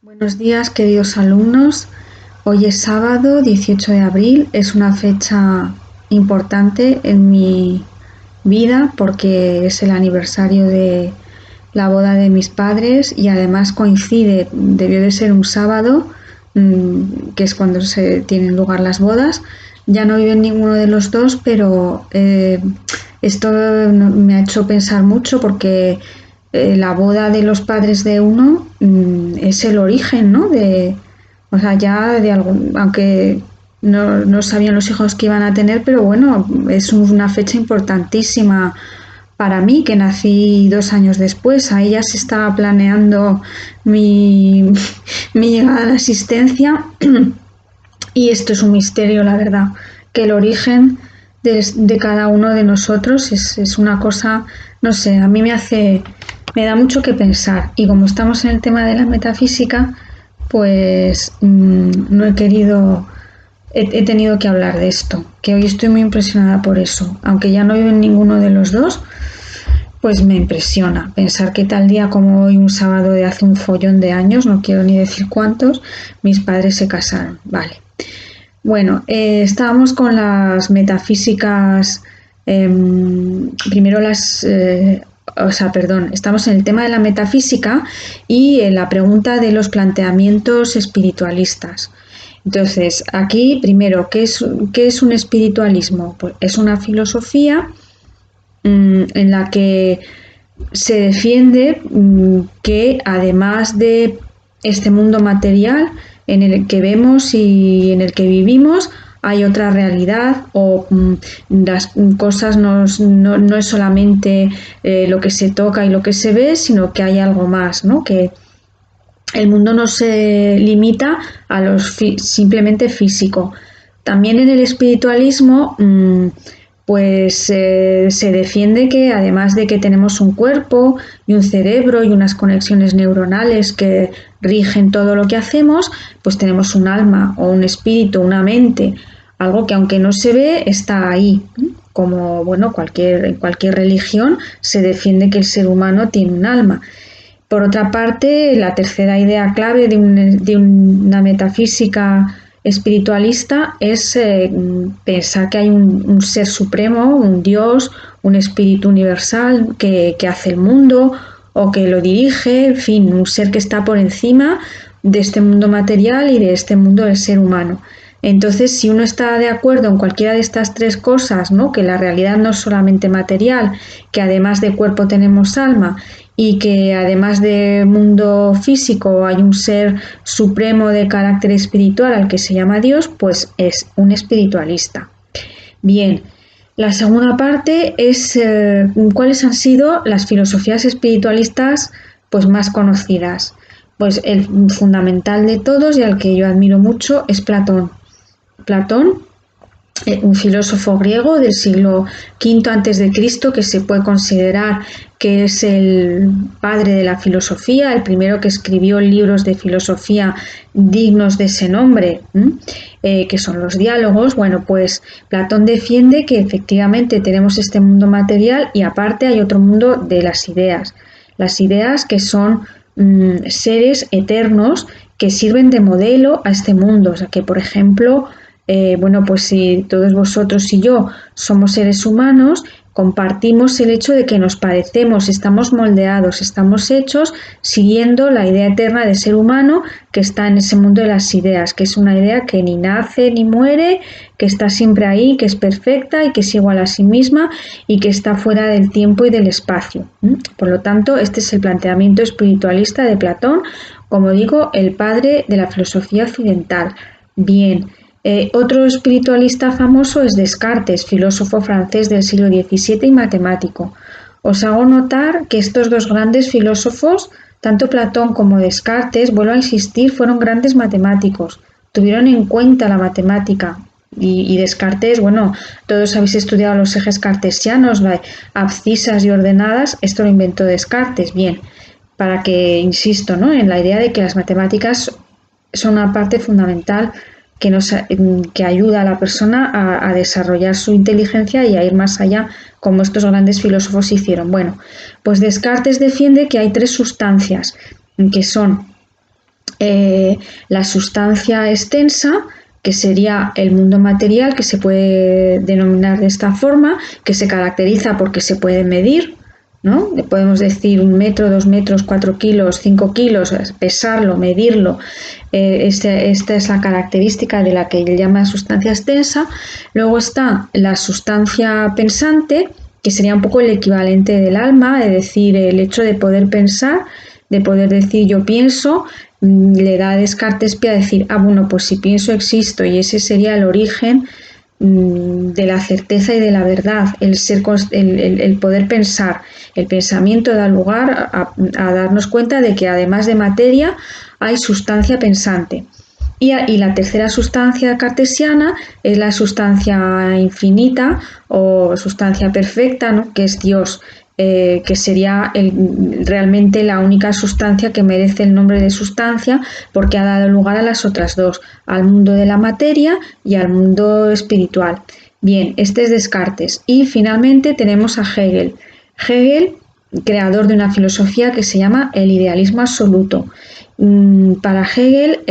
Buenos días, queridos alumnos. Hoy es sábado 18 de abril. Es una fecha importante en mi vida porque es el aniversario de la boda de mis padres y además coincide, debió de ser un sábado, que es cuando se tienen lugar las bodas. Ya no viven ninguno de los dos, pero esto me ha hecho pensar mucho porque la boda de los padres de uno es el origen, ¿no? O sea, ya de algún, aunque no sabían los hijos que iban a tener, pero bueno, es una fecha importantísima para mí, que nací 2 años después. Ahí ya se estaba planeando mi, mi llegada a la existencia y esto es un misterio, la verdad, que el origen de cada uno de nosotros es una cosa, no sé, a mí me da mucho que pensar. Y como estamos en el tema de la metafísica, pues no he querido, he tenido que hablar de esto, que hoy estoy muy impresionada por eso. Aunque ya no viven ninguno de los dos, pues me impresiona pensar que tal día como hoy, un sábado de hace un follón de años, no quiero ni decir cuántos, mis padres se casaron. Vale. Bueno, estábamos con las metafísicas, primero estamos en el tema de la metafísica y en la pregunta de los planteamientos espiritualistas. Entonces, aquí, primero, ¿qué es un espiritualismo? Pues es una filosofía en la que se defiende que además de este mundo material en el que vemos y en el que vivimos, hay otra realidad o las cosas no es solamente lo que se toca y lo que se ve, sino que hay algo más, ¿no? Que el mundo no se limita a lo simplemente físico. También en el espiritualismo pues se defiende que además de que tenemos un cuerpo y un cerebro y unas conexiones neuronales que rigen todo lo que hacemos, pues tenemos un alma o un espíritu, una mente, algo que aunque no se ve está ahí. Como bueno, en cualquier religión se defiende que el ser humano tiene un alma. Por otra parte, la tercera idea clave de una metafísica espiritualista es pensar que hay un ser supremo, un Dios, un espíritu universal que hace el mundo o que lo dirige, en fin, un ser que está por encima de este mundo material y de este mundo del ser humano. Entonces, si uno está de acuerdo en cualquiera de estas tres cosas, ¿no? Que la realidad no es solamente material, que además de cuerpo tenemos alma y que además de mundo físico hay un ser supremo de carácter espiritual al que se llama Dios, pues es un espiritualista. Bien, la segunda parte es cuáles han sido las filosofías espiritualistas pues más conocidas. Pues el fundamental de todos y al que yo admiro mucho es Platón. Platón, un filósofo griego del siglo V a.C., que se puede considerar que es el padre de la filosofía, el primero que escribió libros de filosofía dignos de ese nombre, que son los diálogos. Bueno, pues Platón defiende que efectivamente tenemos este mundo material y aparte hay otro mundo de las ideas que son seres eternos que sirven de modelo a este mundo. O sea que, por ejemplo, bueno, pues si todos vosotros y yo somos seres humanos, compartimos el hecho de que nos parecemos, estamos moldeados, estamos hechos siguiendo la idea eterna de ser humano que está en ese mundo de las ideas, que es una idea que ni nace ni muere, que está siempre ahí, que es perfecta y que es igual a sí misma y que está fuera del tiempo y del espacio. Por lo tanto, este es el planteamiento espiritualista de Platón, como digo, el padre de la filosofía occidental. Bien. Otro espiritualista famoso es Descartes, filósofo francés del siglo XVII y matemático. Os hago notar que estos dos grandes filósofos, tanto Platón como Descartes, vuelvo a insistir, fueron grandes matemáticos, tuvieron en cuenta la matemática. Y Descartes, bueno, todos habéis estudiado los ejes cartesianos, abscisas y ordenadas, esto lo inventó Descartes. Bien, para que, insisto, ¿no?, en la idea de que las matemáticas son una parte fundamental que ayuda a la persona a desarrollar su inteligencia y a ir más allá, como estos grandes filósofos hicieron. Bueno, pues Descartes defiende que hay tres sustancias, que son la sustancia extensa, que sería el mundo material, que se puede denominar de esta forma, que se caracteriza porque se puede medir, ¿no? Podemos decir 1 metro, 2 metros, 4 kilos, 5 kilos, pesarlo, medirlo. Esta es la característica de la que él llama sustancia extensa. Luego está la sustancia pensante, que sería un poco el equivalente del alma, es decir, el hecho de poder pensar, de poder decir yo pienso, le da a Descartes pie a decir, bueno, pues si pienso existo, y ese sería el origen de la certeza y de la verdad, el poder pensar. El pensamiento da lugar a darnos cuenta de que además de materia hay sustancia pensante. Y la tercera sustancia cartesiana es la sustancia infinita o sustancia perfecta, ¿no? Que es Dios, que sería realmente la única sustancia que merece el nombre de sustancia porque ha dado lugar a las otras dos, al mundo de la materia y al mundo espiritual. Bien, este es Descartes. Y finalmente tenemos a Hegel. Hegel, creador de una filosofía que se llama el idealismo absoluto. Para Hegel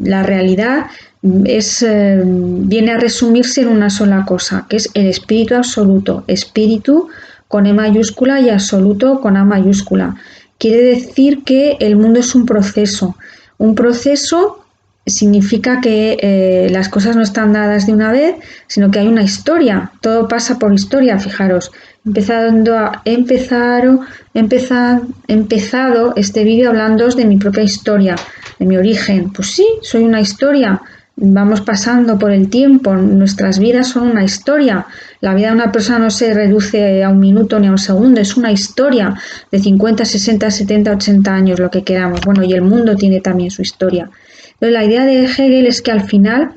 la realidad viene a resumirse en una sola cosa, que es el espíritu absoluto, espíritu con E mayúscula y absoluto con A mayúscula. Quiere decir que el mundo es un proceso. Un proceso significa que las cosas no están dadas de una vez, sino que hay una historia. Todo pasa por historia, fijaros. He empezado este vídeo hablando de mi propia historia, de mi origen. Pues sí, soy una historia. Vamos pasando por el tiempo, nuestras vidas son una historia. La vida de una persona no se reduce a 1 minuto ni a 1 segundo, es una historia de 50, 60, 70, 80 años, lo que queramos. Bueno, y el mundo tiene también su historia. Entonces, la idea de Hegel es que al final,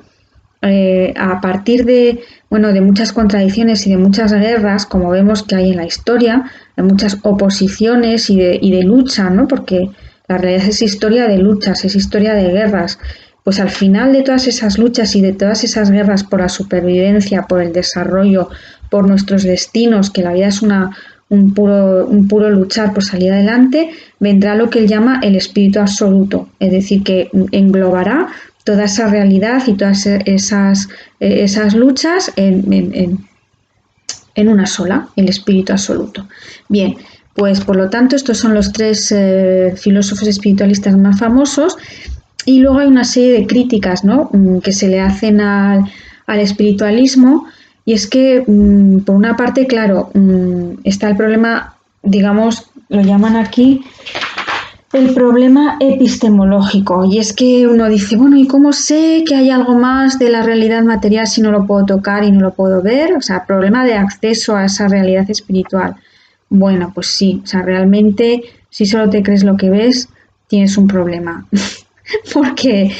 a partir de muchas contradicciones y de muchas guerras, como vemos que hay en la historia, de muchas oposiciones y de lucha, ¿no? Porque la realidad es historia de luchas, es historia de guerras. Pues al final de todas esas luchas y de todas esas guerras por la supervivencia, por el desarrollo, por nuestros destinos, que la vida es un puro luchar por salir adelante, vendrá lo que él llama el espíritu absoluto, es decir, que englobará toda esa realidad y todas esas luchas en una sola, el espíritu absoluto. Bien, pues por lo tanto estos son los 3 filósofos espiritualistas más famosos. Y luego hay una serie de críticas, ¿no?, que se le hacen al espiritualismo, y es que, por una parte, claro, está el problema, digamos, lo llaman aquí el problema epistemológico, y es que uno dice, bueno, ¿y cómo sé que hay algo más de la realidad material si no lo puedo tocar y no lo puedo ver? O sea, problema de acceso a esa realidad espiritual. Bueno, pues sí, o sea, realmente, si solo te crees lo que ves, tienes un problema. Porque,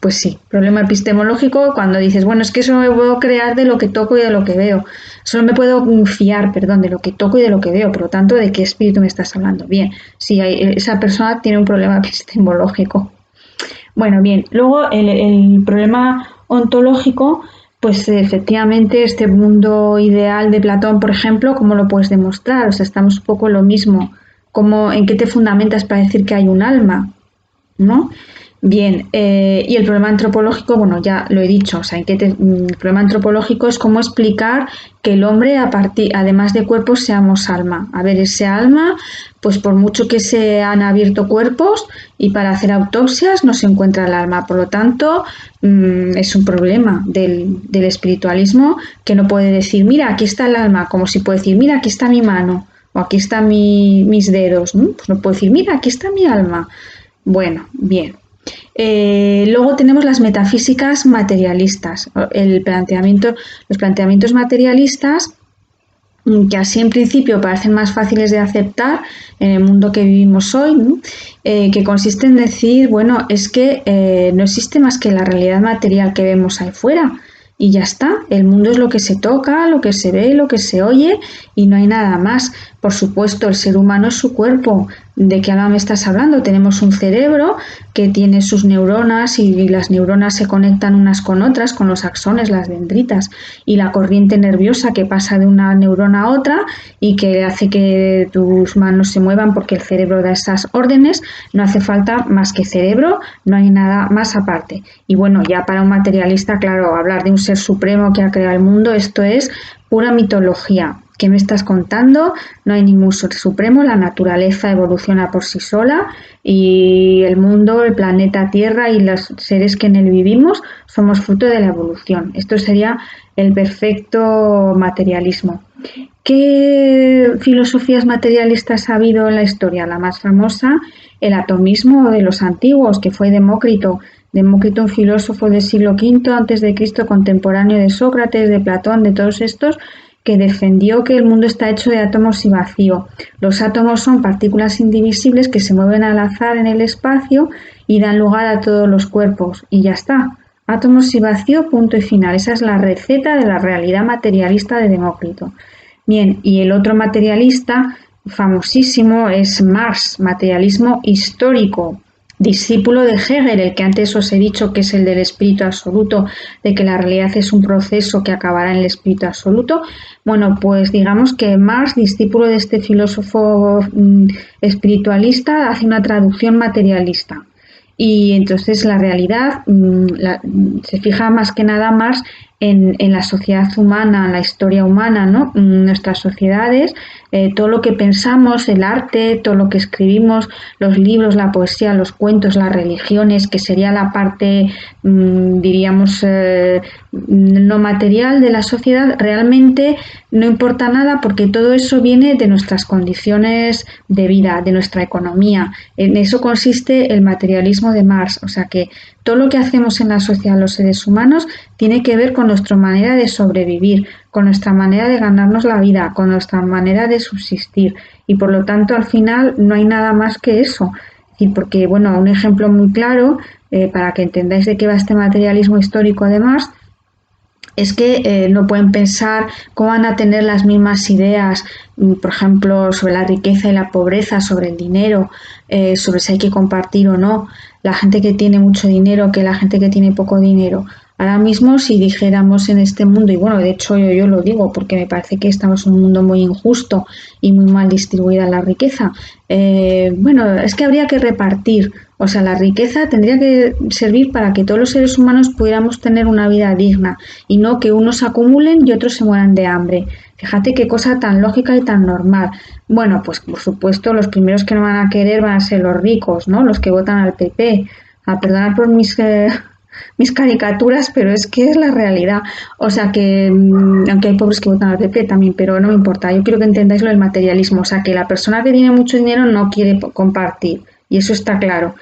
pues sí, problema epistemológico cuando dices, bueno, es que solo me puedo crear de lo que toco y de lo que veo. Solo me puedo fiar, de lo que toco y de lo que veo. Por lo tanto, ¿de qué espíritu me estás hablando? Bien, sí, esa persona tiene un problema epistemológico. Bueno, bien, luego el problema ontológico, pues efectivamente este mundo ideal de Platón, por ejemplo, ¿cómo lo puedes demostrar? O sea, estamos un poco en lo mismo. ¿En qué te fundamentas para decir que hay un alma? ¿No? Bien, y el problema antropológico, bueno, ya lo he dicho, o sea, el problema antropológico es cómo explicar que el hombre, además de cuerpos, seamos alma. A ver, ese alma, pues por mucho que se han abierto cuerpos y para hacer autopsias no se encuentra el alma. Por lo tanto, es un problema del espiritualismo que no puede decir, mira, aquí está el alma, como si puede decir, mira, aquí está mi mano, o aquí están mis dedos, ¿no? Pues no puede decir, mira, aquí está mi alma. Bueno, bien. Luego tenemos las metafísicas materialistas. Los planteamientos materialistas, que así en principio parecen más fáciles de aceptar en el mundo que vivimos hoy, ¿no? Que consiste en decir, bueno, es que no existe más que la realidad material que vemos ahí fuera. Y ya está, el mundo es lo que se toca, lo que se ve, lo que se oye y no hay nada más. Por supuesto, el ser humano es su cuerpo. ¿De qué ahora me estás hablando? Tenemos un cerebro que tiene sus neuronas y las neuronas se conectan unas con otras, con los axones, las dendritas, y la corriente nerviosa que pasa de una neurona a otra y que hace que tus manos se muevan porque el cerebro da esas órdenes. No hace falta más que cerebro, no hay nada más aparte. Y bueno, ya para un materialista, claro, hablar de un ser supremo que ha creado el mundo, esto es pura mitología. ¿Qué me estás contando? No hay ningún ser supremo, la naturaleza evoluciona por sí sola y el mundo, el planeta Tierra y los seres que en él vivimos somos fruto de la evolución. Esto sería el perfecto materialismo. ¿Qué filosofías materialistas ha habido en la historia? La más famosa, el atomismo de los antiguos, que fue Demócrito. Demócrito, un filósofo del siglo V antes de Cristo, contemporáneo de Sócrates, de Platón, de todos estos, que defendió que el mundo está hecho de átomos y vacío. Los átomos son partículas indivisibles que se mueven al azar en el espacio y dan lugar a todos los cuerpos. Y ya está. Átomos y vacío, punto y final. Esa es la receta de la realidad materialista de Demócrito. Bien, y el otro materialista famosísimo es Marx, materialismo histórico, discípulo de Hegel, el que antes os he dicho que es el del espíritu absoluto, de que la realidad es un proceso que acabará en el espíritu absoluto. Bueno, pues digamos que Marx, discípulo de este filósofo espiritualista, hace una traducción materialista. Y entonces la realidad se fija más que nada más en la sociedad humana, en la historia humana, ¿no? Nuestras sociedades, todo lo que pensamos, el arte, todo lo que escribimos, los libros, la poesía, los cuentos, las religiones, que sería la parte, diríamos, no material de la sociedad, realmente no importa nada porque todo eso viene de nuestras condiciones de vida, de nuestra economía. En eso consiste el materialismo de Marx, o sea que todo lo que hacemos en la sociedad los seres humanos tiene que ver con nuestra manera de sobrevivir, con nuestra manera de ganarnos la vida, con nuestra manera de subsistir y por lo tanto al final no hay nada más que eso. Y porque, bueno, un ejemplo muy claro para que entendáis de qué va este materialismo histórico de Marx es que no pueden pensar cómo van a tener las mismas ideas, por ejemplo, sobre la riqueza y la pobreza, sobre el dinero, sobre si hay que compartir o no, la gente que tiene mucho dinero que la gente que tiene poco dinero. Ahora mismo, si dijéramos en este mundo, y bueno, de hecho yo lo digo porque me parece que estamos en un mundo muy injusto y muy mal distribuida la riqueza, bueno, es que habría que repartir. O sea, la riqueza tendría que servir para que todos los seres humanos pudiéramos tener una vida digna y no que unos acumulen y otros se mueran de hambre. Fíjate qué cosa tan lógica y tan normal. Bueno, pues por supuesto los primeros que no van a querer van a ser los ricos, ¿no? Los que votan al PP. A perdonar por mis caricaturas, pero es que es la realidad. O sea que, aunque hay pobres que votan al PP también, pero no me importa. Yo quiero que entendáis lo del materialismo. O sea, que la persona que tiene mucho dinero no quiere compartir. Y eso está claro.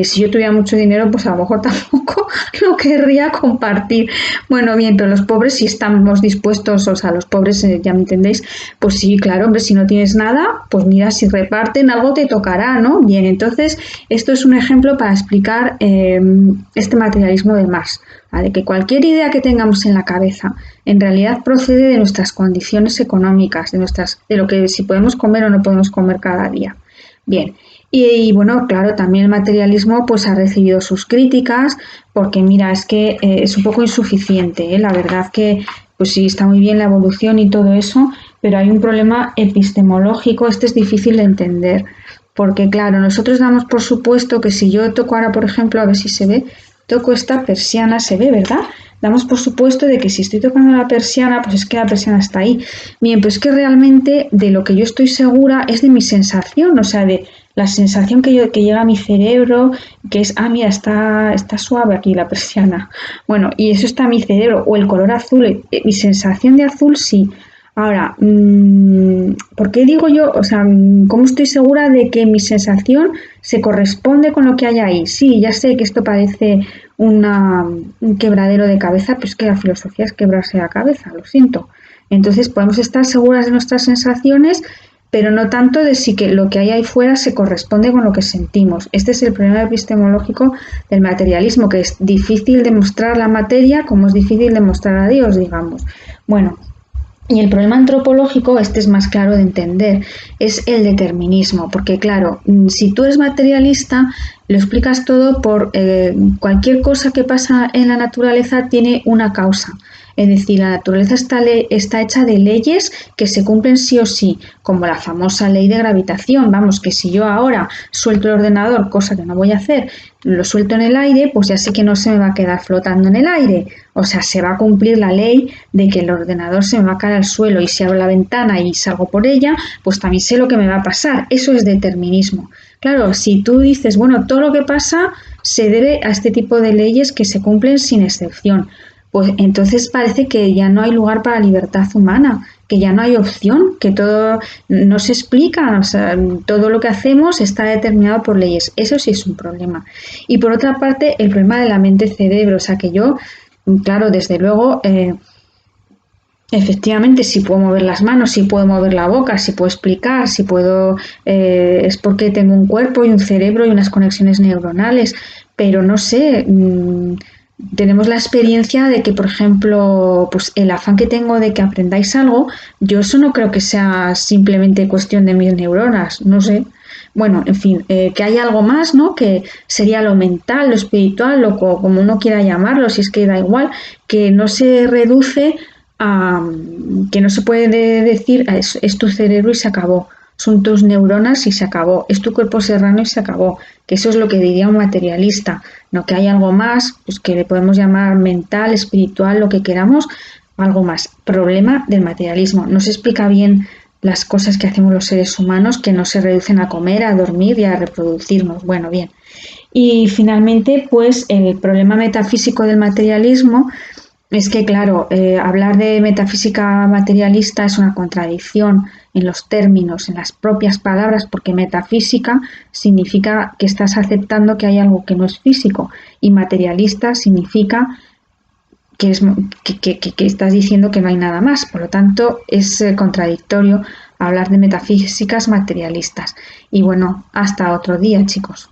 Si yo tuviera mucho dinero, pues a lo mejor tampoco lo querría compartir. Bueno, bien, pero los pobres si estamos dispuestos, o sea, los pobres, ya me entendéis, pues sí, claro, hombre, si no tienes nada, pues mira, si reparten algo te tocará, ¿no? Bien, entonces, esto es un ejemplo para explicar este materialismo de Marx, ¿vale? Que cualquier idea que tengamos en la cabeza en realidad procede de nuestras condiciones económicas, de lo que si podemos comer o no podemos comer cada día. Bien, y bueno, claro, también el materialismo pues ha recibido sus críticas porque mira, es que es un poco insuficiente, ¿eh? La verdad que pues sí, está muy bien la evolución y todo eso, pero hay un problema epistemológico, este es difícil de entender, porque claro, nosotros damos por supuesto que si yo toco ahora, por ejemplo, a ver si se ve, toco esta persiana, se ve, ¿verdad? Damos por supuesto de que si estoy tocando la persiana, pues es que la persiana está ahí. Bien, pues es que realmente de lo que yo estoy segura es de mi sensación, o sea, de la sensación que llega a mi cerebro, que es, ah, mira, está suave aquí la persiana. Bueno, y eso está en mi cerebro, o el color azul, mi sensación de azul sí. Ahora, ¿por qué digo yo, o sea, cómo estoy segura de que mi sensación se corresponde con lo que hay ahí? Sí, ya sé que esto parece un quebradero de cabeza, pero es que la filosofía es quebrarse la cabeza, lo siento. Entonces podemos estar seguras de nuestras sensaciones, pero no tanto de si que lo que hay ahí fuera se corresponde con lo que sentimos. Este es el problema epistemológico del materialismo, que es difícil demostrar la materia como es difícil demostrar a Dios, digamos. Bueno, Y el problema antropológico, este es más claro de entender, es el determinismo, porque claro, si tú eres materialista, lo explicas todo por cualquier cosa que pasa en la naturaleza tiene una causa. Es decir, la naturaleza está hecha de leyes que se cumplen sí o sí, como la famosa ley de gravitación. Vamos, que si yo ahora suelto el ordenador, cosa que no voy a hacer, lo suelto en el aire, pues ya sé que no se me va a quedar flotando en el aire. O sea, se va a cumplir la ley de que el ordenador se me va a caer al suelo y si abro la ventana y salgo por ella, pues también sé lo que me va a pasar. Eso es determinismo. Claro, si tú dices, bueno, todo lo que pasa se debe a este tipo de leyes que se cumplen sin excepción, pues entonces parece que ya no hay lugar para la libertad humana, que ya no hay opción, que todo no se explica, o sea, todo lo que hacemos está determinado por leyes. Eso sí es un problema. Y por otra parte, el problema de la mente-cerebro, o sea, que yo, claro, desde luego, efectivamente, si puedo mover las manos, si puedo mover la boca, si puedo explicar, si puedo, es porque tengo un cuerpo y un cerebro y unas conexiones neuronales, pero no sé, tenemos la experiencia de que, por ejemplo, pues el afán que tengo de que aprendáis algo, yo eso no creo que sea simplemente cuestión de mis neuronas, no sé. Bueno, en fin, que hay algo más, ¿no? Que sería lo mental, lo espiritual, como uno quiera llamarlo, si es que da igual, que no se reduce a que no se puede decir es tu cerebro y se acabó, son tus neuronas y se acabó, es tu cuerpo serrano y se acabó, que eso es lo que diría un materialista, no que hay algo más, pues que le podemos llamar mental, espiritual, lo que queramos, algo más. Problema del materialismo, no se explica bien las cosas que hacemos los seres humanos que no se reducen a comer, a dormir y a reproducirnos. Bueno, bien. Y finalmente, pues el problema metafísico del materialismo es que, claro, hablar de metafísica materialista es una contradicción en los términos, en las propias palabras, porque metafísica significa que estás aceptando que hay algo que no es físico y materialista significa que, que estás diciendo que no hay nada más. Por lo tanto, es contradictorio hablar de metafísicas materialistas. Y bueno, hasta otro día, chicos.